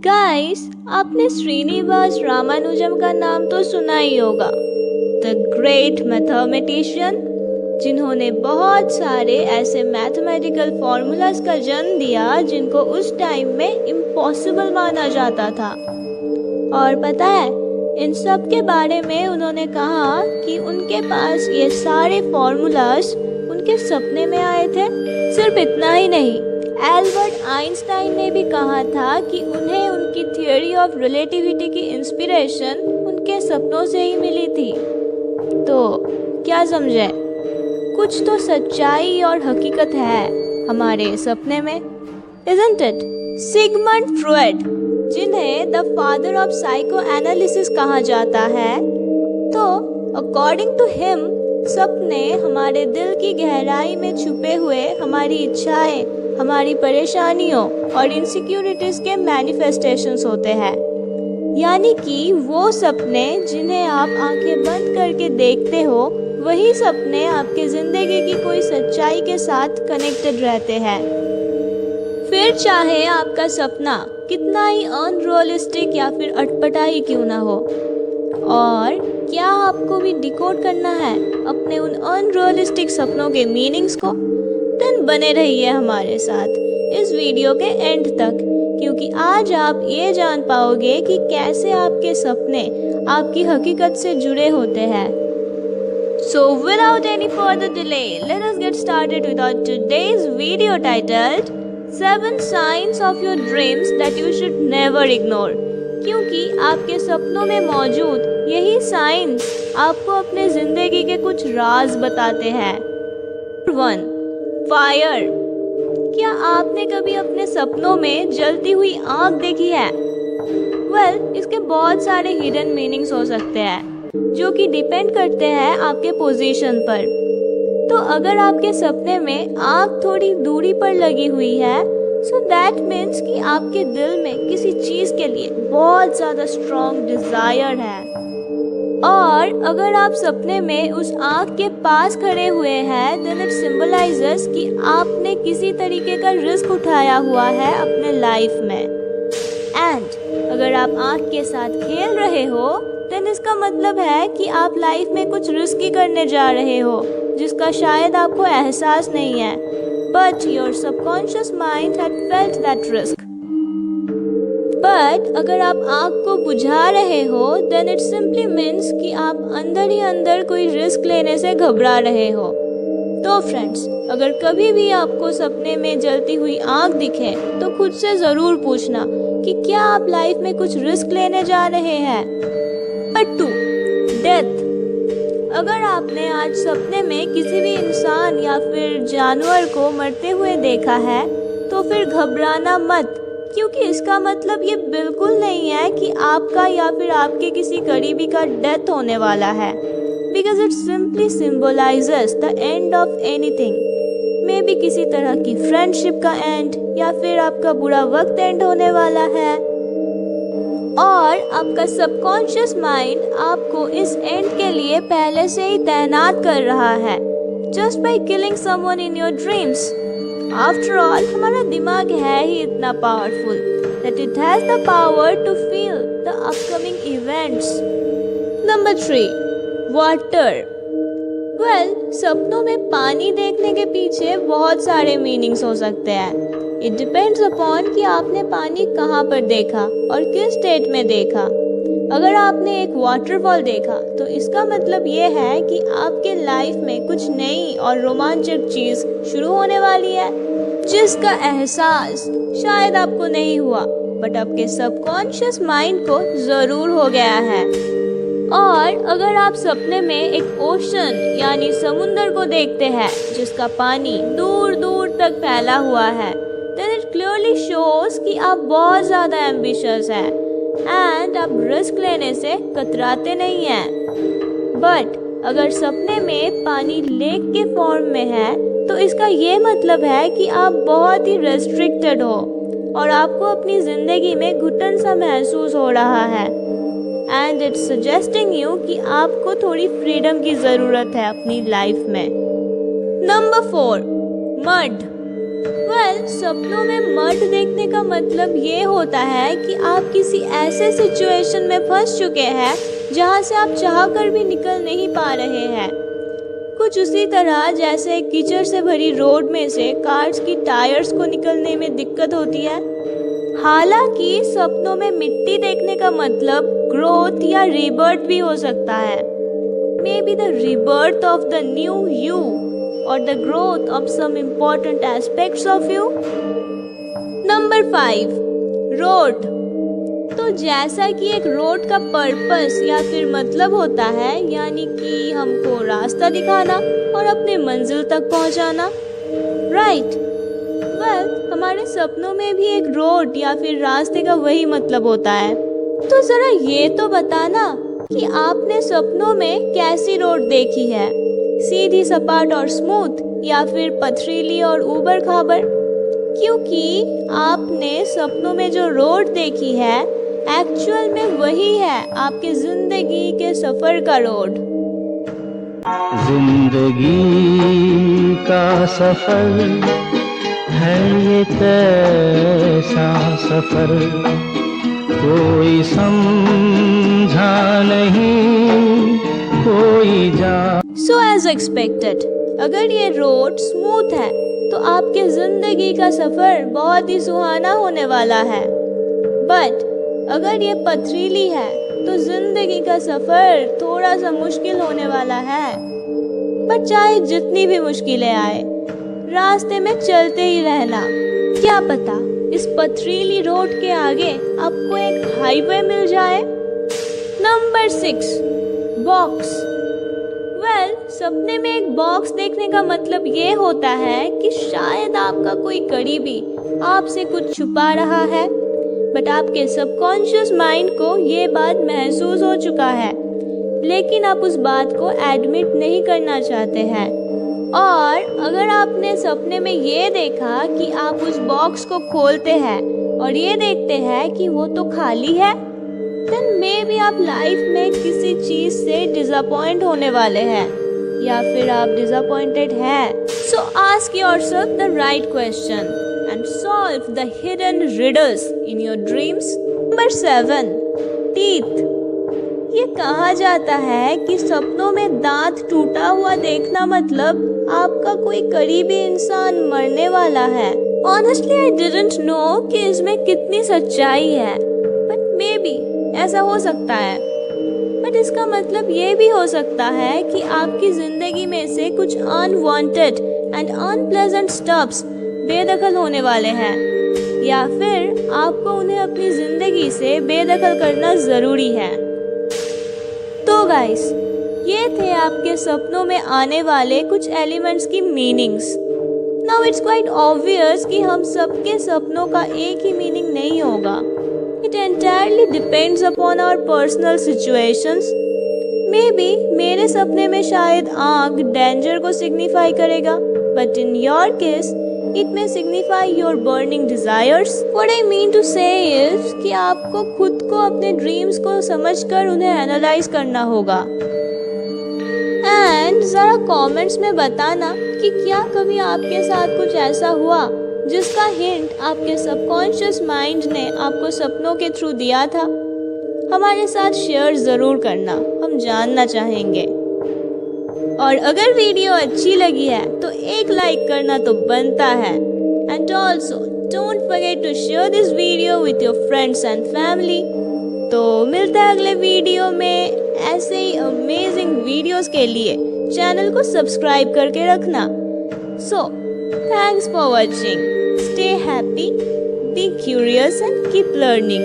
Guys, आपने श्रीनिवास रामानुजम का नाम तो सुना ही होगा। द ग्रेट मैथमेटिशियन, जिन्होंने बहुत सारे ऐसे मैथमेटिकल फॉर्मूलाज का जन्म दिया जिनको उस टाइम में इम्पॉसिबल माना जाता था। और पता है, इन सब के बारे में उन्होंने कहा कि उनके पास ये सारे फॉर्मूलाज उनके सपने में आए थे। सिर्फ इतना ही नहीं, एल्बर्ट आइंस्टाइन ने भी कहा था कि उन्हें उनकी थ्योरी ऑफ रिलेटिविटी की इंस्पिरेशन उनके सपनों से ही मिली थी। तो क्या समझे, कुछ तो सच्चाई और हकीकत है हमारे सपने में, isn't it? सिगमंड फ्रॉयड, जिन्हें the father of psycho analysis कहा जाता है, तो अकॉर्डिंग टू हिम सपने हमारे दिल की गहराई में छुपे हुए हमारी इच्छाएं, हमारी परेशानियों और इनसिक्योरिटीज के मैनिफेस्टेशंस होते हैं। यानी कि वो सपने जिन्हें आप आंखें बंद करके देखते हो, वही सपने आपके जिंदगी की कोई सच्चाई के साथ कनेक्टेड रहते हैं। फिर चाहे आपका सपना कितना ही अनरियलिस्टिक या फिर अटपटा ही क्यों ना हो। और क्या आपको भी डिकोड करना है अपने उन अनरियलिस्टिक सपनों के मीनिंग्स को? देन बने रहिए हमारे साथ इस वीडियो के एंड तक, क्योंकि आज आप ये जान पाओगे कि कैसे आपके सपने आपकी हकीकत से जुड़े होते हैं। So without any further delay, let us get started with our today's video titled 7 signs of your dreams that you should never ignore। क्योंकि आपके सपनों में मौजूद यही साइंस आपको अपने जिंदगी के कुछ राज बताते हैं। 1. फायर। क्या आपने कभी अपने सपनों में जलती हुई आग देखी है? इसके बहुत सारे हिडन मीनिंग्स हो सकते हैं जो कि डिपेंड करते हैं आपके पोजीशन पर। तो अगर आपके सपने में आग थोड़ी दूरी पर लगी हुई है, सो दैट मीन्स कि आपके दिल में किसी चीज के लिए बहुत ज्यादा स्ट्रॉन्ग डिजायर है। और अगर आप सपने में उस आग के पास खड़े हुए हैं, देन इट सिंबलाइजेस कि आपने किसी तरीके का रिस्क उठाया हुआ है अपने लाइफ में। एंड अगर आप आग के साथ खेल रहे हो, देन इसका मतलब है कि आप लाइफ में कुछ रिस्की करने जा रहे हो जिसका शायद आपको एहसास नहीं है, but your subconscious mind had felt that risk. But अगर आप आग को बुझा रहे हो, देन इट सिंपली मीन्स कि आप अंदर ही अंदर कोई रिस्क लेने से घबरा रहे हो। तो फ्रेंड्स, अगर कभी भी आपको सपने में जलती हुई आग दिखे, तो खुद से ज़रूर पूछना कि क्या आप लाइफ में कुछ रिस्क लेने जा रहे हैं। Number 2, death. अगर आपने आज सपने में किसी भी इंसान या फिर जानवर को मरते हुए देखा है, तो फिर घबराना मत, क्योंकि इसका मतलब ये बिल्कुल नहीं है कि आपका या फिर आपके किसी करीबी का डेथ होने वाला है, because it simply symbolizes the end of anything. May be किसी तरह की फ्रेंडशिप का एंड, या फिर आपका बुरा वक्त एंड होने वाला है। और आपका सबकॉन्शियस माइंड आपको इस एंड के लिए पहले से ही तैनात कर रहा है, just by killing someone in your dreams. After all, हमारा दिमाग है ही इतना powerful that it has the power to feel the upcoming events. Number 3, water. सपनों में पानी देखने के पीछे बहुत सारे मीनिंग्स हो सकते हैं। It depends upon कि आपने पानी कहाँ पर देखा और किस स्टेट में देखा। अगर आपने एक वाटरफॉल देखा, तो इसका मतलब ये है कि आपके लाइफ में कुछ नई और रोमांचक चीज शुरू होने वाली है, जिसका एहसास शायद आपको नहीं हुआ, बट आपके सबकॉन्शियस माइंड को जरूर हो गया है। और अगर आप सपने में एक ओशन यानी समुंदर को देखते हैं जिसका पानी दूर दूर तक फैला हुआ है, then it clearly shows कि आप बहुत ज़्यादा एम्बिशियस हैं एंड आप रिस्क लेने से कतराते नहीं हैं। बट अगर सपने में पानी लेक के फॉर्म में है, तो इसका ये मतलब है कि आप बहुत ही रेस्ट्रिक्टेड हो और आपको अपनी ज़िंदगी में घुटन सा महसूस हो रहा है। एंड इट्स सजेस्टिंग यू कि आपको थोड़ी फ्रीडम की ज़रूरत है अपनी लाइफ में। Number 4, mud. सपनों में मड देखने का मतलब ये होता है कि आप किसी ऐसे सिचुएशन में फंस चुके हैं जहाँ से आप चाहकर भी निकल नहीं पा रहे हैं। कुछ उसी तरह जैसे कीचड़ से भरी रोड में से कार्स की टायर्स को निकलने में दिक्कत होती है। हालांकि सपनों में मिट्टी देखने का मतलब ग्रोथ या रीबर्थ भी हो सकता है। May be the rebirth of the new you or the growth of some important aspects of you. Number 5, road. तो जैसा कि एक रोड का पर्पस या फिर मतलब होता है, यानी कि हमको रास्ता दिखाना और अपने मंजिल तक पहुंचाना, राइट? हमारे सपनों में भी एक रोड या फिर रास्ते का वही मतलब होता है। तो जरा ये तो बताना कि आपने सपनों में कैसी रोड देखी है, सीधी सपाट और स्मूथ या फिर पथरीली और ऊबड़ खाबड़? क्योंकि आपने सपनों में जो रोड देखी है एक्चुअल में वही है आपके जिंदगी के सफर का रोड। जिंदगी का सफर है ये कैसा सफर, कोई समझा नहीं कोई जा। So as expected, अगर ये रोड स्मूथ है तो आपके जिंदगी का सफर बहुत ही सुहाना होने वाला है। बट अगर ये पथरीली है तो जिंदगी का सफर थोड़ा सा मुश्किल होने वाला है। पर चाहे जितनी भी मुश्किलें आए, रास्ते में चलते ही रहना। क्या पता इस पथरीली रोड के आगे आपको एक हाईवे मिल जाए। Number 6, box. सपने में एक बॉक्स देखने का मतलब ये होता है कि शायद आपका कोई करीबी आपसे कुछ छुपा रहा है, बट आपके सबकॉन्शियस माइंड को ये बात महसूस हो चुका है, लेकिन आप उस बात को एडमिट नहीं करना चाहते हैं। और अगर आपने सपने में ये देखा कि आप उस बॉक्स को खोलते हैं और ये देखते हैं कि वो तो खाली है, देन मे बी आप लाइफ में किसी चीज से डिसअपॉइंट होने वाले हैं या फिर आप डिसअपॉइंटेड हैं। सो ask yourself the right question and solve the hidden riddles in your dreams. Number 7, teeth. ये कहा जाता है कि सपनों में दांत टूटा हुआ देखना मतलब आपका कोई करीबी इंसान मरने वाला है। ऑनेस्टली आई डिडंट नो कि इसमें कितनी सच्चाई है, बट मे बी ऐसा हो सकता है। बट इसका मतलब ये भी हो सकता है कि आपकी जिंदगी में से कुछ अनवांटेड एंड अनप्लेजेंट स्टफ्स बेदखल होने वाले हैं, या फिर आपको उन्हें अपनी जिंदगी से बेदखल करना जरूरी है। तो गाइस, ये थे आपके सपनों में आने वाले कुछ एलिमेंट्स की meanings. Now it's quite obvious कि हम सबके सपनों का एक ही मीनिंग नहीं होगा। It entirely depends upon our personal situations. Maybe मेरे सपने में शायद आग डेंजर को सिग्निफाई करेगा, but in your case it may signify your burning desires. What I mean to say is कि आपको खुद को अपने ड्रीम्स को समझकर उन्हें एनालाइज करना होगा। एंड ज़रा कमेंट्स में बताना कि क्या कभी आपके साथ कुछ ऐसा हुआ जिसका हिंट आपके सबकॉन्शियस माइंड ने आपको सपनों के थ्रू दिया था। हमारे साथ शेयर ज़रूर करना, हम जानना चाहेंगे। और अगर वीडियो अच्छी लगी है तो एक लाइक करना तो बनता है। And also don't forget to share this video with your friends and family. तो मिलते हैं अगले वीडियो में ऐसे ही अमेजिंग वीडियोस के लिए। चैनल को सब्सक्राइब करके रखना। सो thanks for watching. Stay happy, be curious and keep learning.